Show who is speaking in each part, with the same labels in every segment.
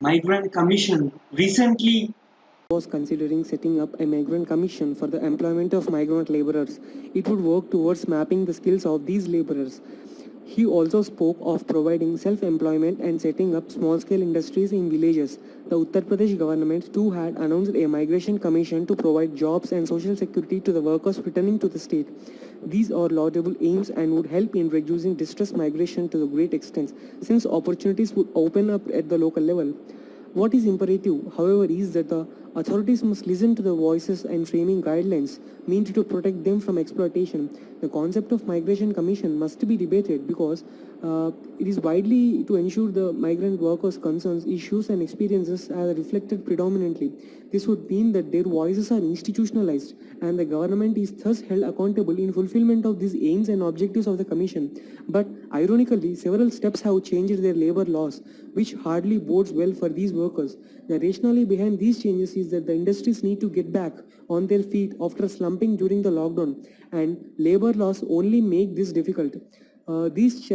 Speaker 1: Migrant Commission recently
Speaker 2: was considering setting up a migrant commission for the employment of migrant laborers. It would work towards mapping the skills of these laborers. He also spoke of providing self-employment and setting up small-scale industries in villages. The Uttar Pradesh government too had announced a migration commission to provide jobs and social security to the workers returning to the state. These are laudable aims and would help in reducing distress migration to a great extent, since opportunities would open up at the local level. What is imperative, however, is that the authorities must listen to the voices and framing guidelines meant to protect them from exploitation. The concept of migration commission must be debated because it is widely to ensure the migrant workers' concerns, issues and experiences are reflected predominantly. This would mean that their voices are institutionalized and the government is thus held accountable in fulfillment of these aims and objectives of the commission. But ironically, several steps have changed their labor laws, which hardly bodes well for these workers. The rationale behind these changes is that the industries need to get back on their feet after slumping during the lockdown, and labor laws only make this difficult. These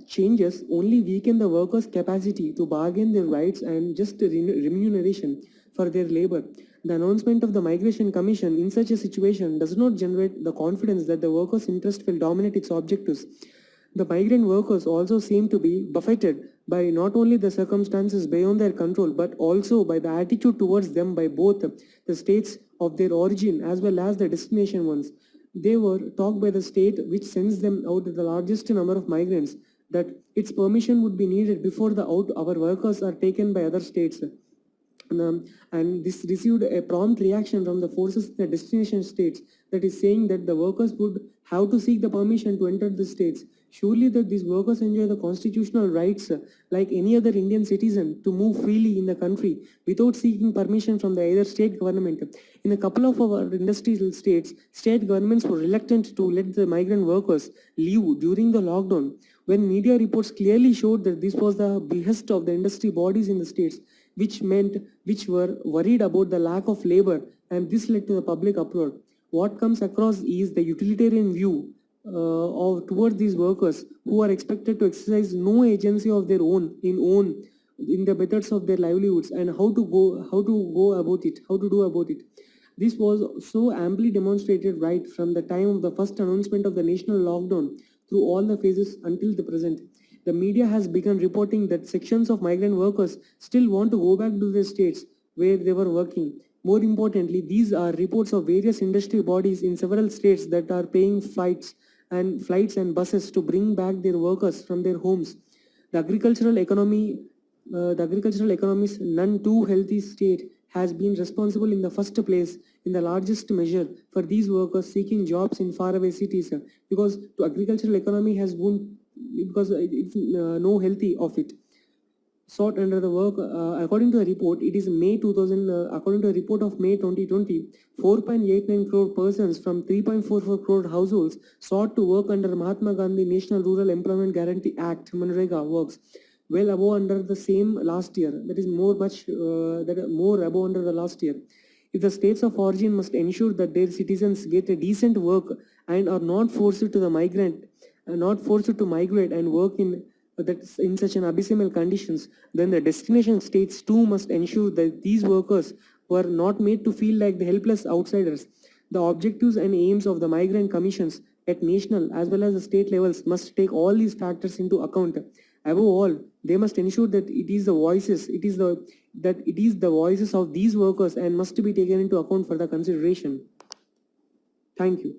Speaker 2: changes only weaken the workers' capacity to bargain their rights and just remuneration for their labor. The announcement of the Migration Commission in such a situation does not generate the confidence that the workers' interest will dominate its objectives. The migrant workers also seem to be buffeted by not only the circumstances beyond their control, but also by the attitude towards them by both the states of their origin as well as the destination ones. They were taught by the state which sends them out the largest number of migrants that its permission would be needed before our workers are taken by other states. And this received a prompt reaction from the forces in the destination states, that is saying that the workers would have to seek the permission to enter the states. Surely that these workers enjoy the constitutional rights like any other Indian citizen to move freely in the country without seeking permission from the either state government. In a couple of our industrial states, state governments were reluctant to let the migrant workers leave during the lockdown, when media reports clearly showed that this was the behest of the industry bodies in the states, which were worried about the lack of labor, and this led to the public uproar. What comes across is the utilitarian view towards these workers who are expected to exercise no agency of their own in the methods of their livelihoods and how to do about it. This was so amply demonstrated right from the time of the first announcement of the national lockdown through all the phases until the present. The media has begun reporting that sections of migrant workers still want to go back to their states where they were working. More importantly, these are reports of various industry bodies in several states that are paying flights and buses to bring back their workers from their homes. The agricultural economy's none too healthy state has been responsible in the first place in the largest measure for these workers seeking jobs in faraway cities, because to agricultural economy has been because it's no healthy of it sought under the work. According to a report, it is May 2000. According to a report of May 2020, 4.89 crore persons from 3.44 crore households sought to work under Mahatma Gandhi National Rural Employment Guarantee Act (MNREGA) works, well above under the same last year. That is more above under the last year. If the states of origin must ensure that their citizens get a decent work and are not forced to migrate and work in such an abysmal conditions, then the destination states too must ensure that these workers were not made to feel like the helpless outsiders. The objectives and aims of the migrant commissions at national as well as the state levels must take all these factors into account. Above all, they must ensure that it is the voices of these workers and must be taken into account for the consideration. Thank you.